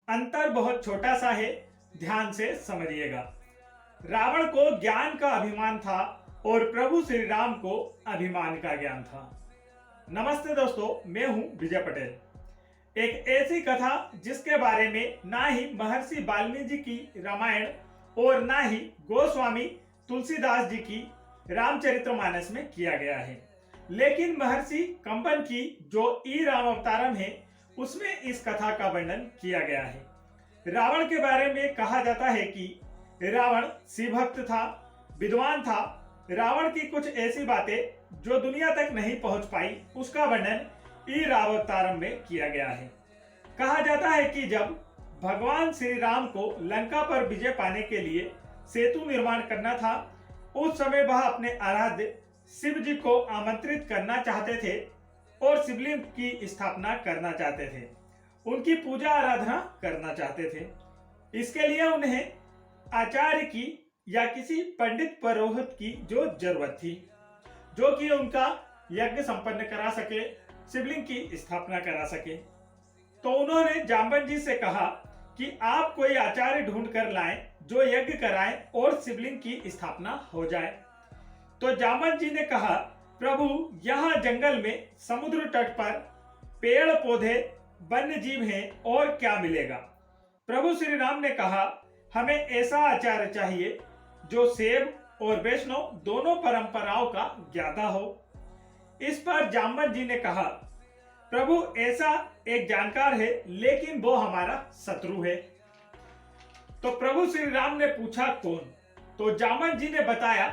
अंतर बहुत छोटा सा है, ध्यान से समझिएगा। रावण को ज्ञान का अभिमान था और प्रभु श्री राम को अभिमान का ज्ञान था। नमस्ते दोस्तों, मैं हूं विजय पटेल। एक ऐसी कथा जिसके बारे में ना ही महर्षि वाल्मीकि जी की रामायण और ना ही गोस्वामी तुलसीदास जी की रामचरितमानस में किया गया है, लेकिन महर्षि कंबन की जो ई राम अवतारम है उसमें इस कथा का वर्णन किया गया है। रावण के बारे में कहा जाता है कि रावण शिवभक्त था, विद्वान था। रावण की कुछ ऐसी बातें जो दुनिया तक नहीं पहुंच पाई, उसका वर्णन ई राम अवतारम में किया गया है। कहा जाता है कि जब भगवान श्री राम को लंका पर विजय पाने के लिए सेतु निर्माण करना था, उस समय वह अपने आराध्य शिव जी को आमंत्रित करना चाहते थे और शिवलिंग की स्थापना करना चाहते थे, उनकी पूजा आराधना करना चाहते थे। इसके लिए उन्हें आचार्य की या किसी पंडित पुरोहित की जो जरूरत थी, जो कि उनका यज्ञ संपन्न करा सके, शिवलिंग की स्थापना करा सके। तो उन्होंने जाम्बन जी से कहा कि आप कोई आचार्य ढूंढ कर लाएं जो यज्ञ कराएं और शिवलिंग की स्थापना हो जाए। तो जाम्बन जी ने कहा, प्रभु, यहाँ जंगल में समुद्र तट पर पेड़ पौधे वन्य जीव हैं, और क्या मिलेगा। प्रभु श्री राम ने कहा, हमें ऐसा आचार्य चाहिए जो शैव और वैष्णव दोनों परंपराओं का ज्ञाता हो। इस पर जाम्बन जी ने कहा, प्रभु, ऐसा एक जानकार है, लेकिन वो हमारा शत्रु है। तो प्रभु श्री राम ने पूछा, कौन। तो जाम्बन जी ने बताया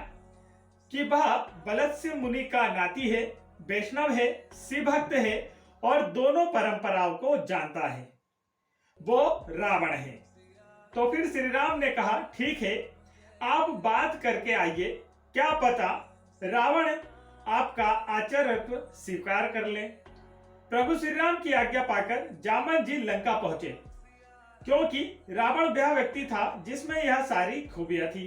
कि वह बलस्य मुनि का नाती है, वैष्णव है, शिव भक्त है और दोनों परंपराओं को जानता है। वो रावण है। तो फिर श्री राम ने कहा, ठीक है, आप बात करके आइए, क्या पता रावण आपका आचार्यत्व स्वीकार कर ले। प्रभु श्री राम की आज्ञा पाकर जाम्बन जी लंका पहुंचे, क्योंकि रावण वह व्यक्ति था जिसमें यह सारी खूबियां थी।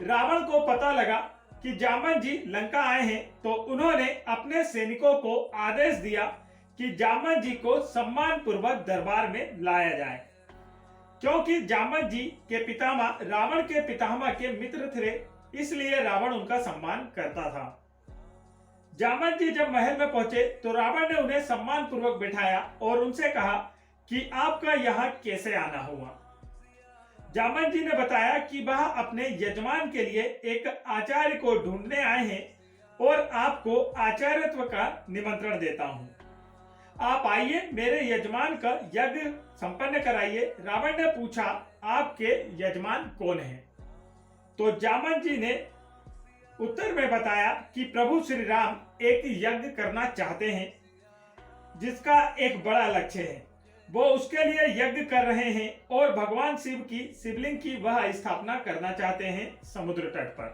रावण को पता लगा कि जाम्बन जी लंका आए हैं, तो उन्होंने अपने सैनिकों को आदेश दिया कि जाम्बन जी को सम्मान पूर्वक दरबार में लाया जाए, क्योंकि जाम्बन जी के पितामह रावण के पितामह के मित्र थे, इसलिए रावण उनका सम्मान करता था। जाम्बन जी जब महल में पहुंचे तो रावण ने उन्हें सम्मान पूर्वक बिठाया और उनसे कहा कि आपका यहाँ कैसे आना हुआ। जाम्बन जी ने बताया कि वह अपने यजमान के लिए एक आचार्य को ढूंढने आए हैं और आपको आचार्यत्व का निमंत्रण देता हूं। आप आइए, मेरे यजमान का यज्ञ संपन्न कराइए। रावण ने पूछा, आपके यजमान कौन हैं? तो जाम्बन जी ने उत्तर में बताया कि प्रभु श्री राम एक यज्ञ करना चाहते हैं जिसका एक बड़ा लक्ष्य है, वो उसके लिए यज्ञ कर रहे हैं और भगवान शिव की शिवलिंग की वह स्थापना करना चाहते हैं समुद्र तट पर।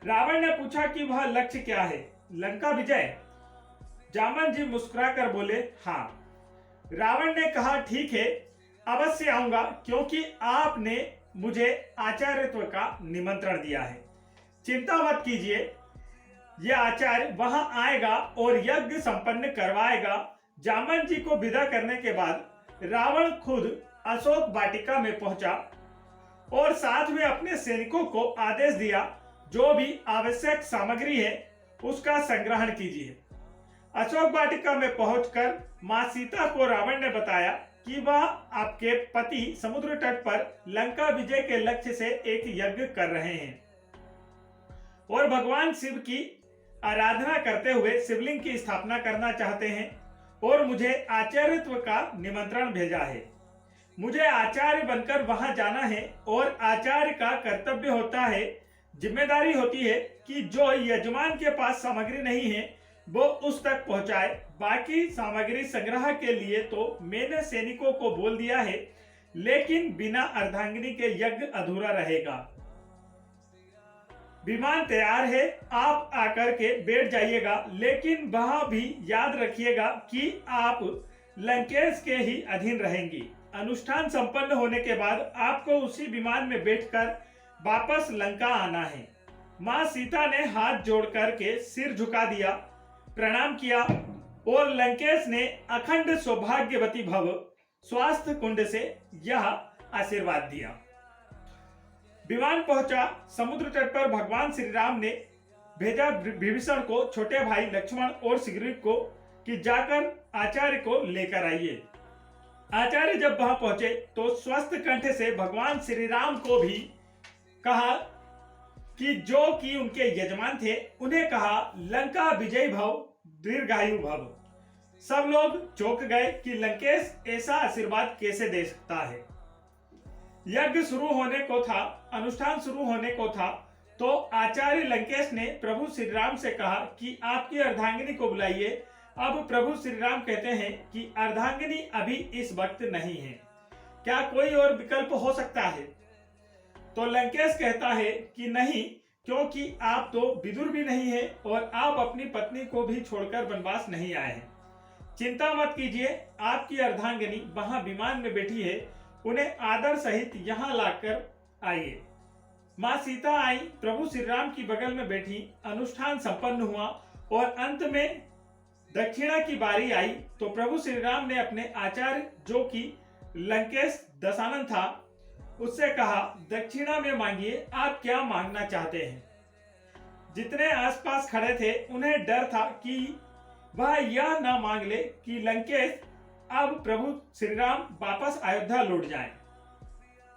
रावण ने पूछा कि वह लक्ष्य क्या है, लंका विजय? जाम्बन जी मुस्कुराकर बोले, हाँ। रावण ने कहा, ठीक है, अवश्य आऊंगा, क्योंकि आपने मुझे आचार्यत्व का निमंत्रण दिया है। चिंता मत कीजिए, यह आचार्य वहां आएगा और यज्ञ संपन्न करवाएगा। जाम्बन जी को विदा करने के बाद रावण खुद अशोक वाटिका में पहुंचा और साथ में अपने सैनिकों को आदेश दिया, जो भी आवश्यक सामग्री है उसका संग्रहण कीजिए। अशोक वाटिका में पहुंचकर मां सीता को रावण ने बताया कि वह आपके पति समुद्र तट पर लंका विजय के लक्ष्य से एक यज्ञ कर रहे हैं और भगवान शिव की आराधना करते हुए शिवलिंग की स्थापना करना चाहते हैं और मुझे आचार्यत्व का निमंत्रण भेजा है। मुझे आचार्य बनकर वहां जाना है और आचार्य का कर्तव्य होता है, जिम्मेदारी होती है कि जो यजमान के पास सामग्री नहीं है वो उस तक पहुंचाए। बाकी सामग्री संग्रह के लिए तो मैंने सैनिकों को बोल दिया है, लेकिन बिना अर्धांगिनी के यज्ञ अधूरा रहेगा। विमान तैयार है, आप आकर के बैठ जाइएगा, लेकिन वहां भी याद रखिएगा कि आप लंकेश के ही अधीन रहेंगी। अनुष्ठान संपन्न होने के बाद आपको उसी विमान में बैठकर वापस लंका आना है। मां सीता ने हाथ जोड़ करके सिर झुका दिया, प्रणाम किया और लंकेश ने अखंड सौभाग्यवती भव, स्वास्थ्य कुंड से यह आशीर्वाद दिया। विमान पहुंचा समुद्र तट पर। भगवान श्री राम ने भेजा विभीषण को, छोटे भाई लक्ष्मण और सुग्रीव को कि जाकर आचार्य को लेकर आइए। आचार्य जब वहां पहुंचे तो स्वस्थ कंठ से भगवान श्री राम को भी कहा कि जो कि उनके यजमान थे, उन्हें कहा लंका विजय भव, दीर्घायु भव। सब लोग चौंक गए कि लंकेश ऐसा आशीर्वाद कैसे दे सकता है। यज्ञ शुरू होने को था, अनुष्ठान शुरू होने को था, तो आचार्य लंकेश ने प्रभु श्री राम से कहा कि आपकी अर्धांगिनी को बुलाइए। अब प्रभु श्री राम कहते हैं कि अर्धांगिनी अभी इस वक्त नहीं है, क्या कोई और विकल्प हो सकता है? तो लंकेश कहता है कि नहीं, क्योंकि आप तो विदुर भी नहीं है और आप अपनी पत्नी को भी छोड़कर वनवास नहीं आए हैं। चिंता मत कीजिए, आपकी अर्धांगिनी वहां विमान में बैठी है, उन्हें आदर सहित यहाँ लाकर आइए। माँ सीता आई, प्रभु श्री राम की बगल में बैठी। अनुष्ठान संपन्न हुआ और अंत में दक्षिणा की बारी आई तो प्रभु श्री राम ने अपने आचार्य जो कि लंकेश दशानन था उससे कहा, दक्षिणा में मांगिए, आप क्या मांगना चाहते हैं। जितने आसपास खड़े थे उन्हें डर था कि वह यह न मांग ले कि लंकेश अब प्रभु श्री राम वापस अयोध्या लौट जाएं।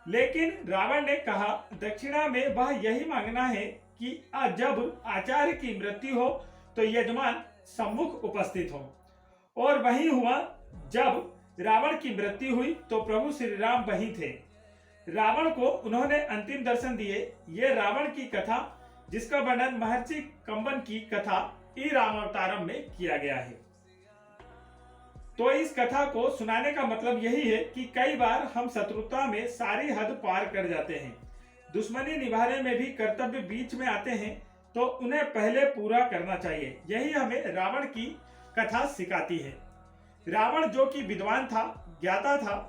लेकिन रावण ने कहा दक्षिणा में वह यही मांगना है कि जब आचार्य की मृत्यु हो तो यजमान सम्मुख उपस्थित हो। और वही हुआ, जब रावण की मृत्यु हुई तो प्रभु श्री राम वहीं थे। रावण को उन्होंने अंतिम दर्शन दिए। ये रावण की कथा, जिसका वर्णन महर्षि कंबन की कथा ई रामावतारम में किया गया है। तो इस कथा को सुनाने का मतलब यही है कि कई बार हम शत्रुता में सारी हद पार कर जाते हैं। दुश्मनी निभाने में भी कर्तव्य बीच में आते हैं तो उन्हें पहले पूरा करना चाहिए। यही हमें रावण की कथा सिखाती है। रावण जो कि विद्वान था, ज्ञाता था,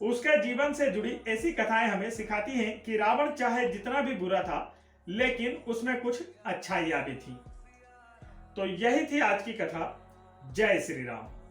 उसके जीवन से जुड़ी ऐसी कथाएं हमें सिखाती हैं कि रावण चाहे जितना भी बुरा था लेकिन उसमें कुछ अच्छाइयां भी थी। तो यही थी आज की कथा। जय श्री राम।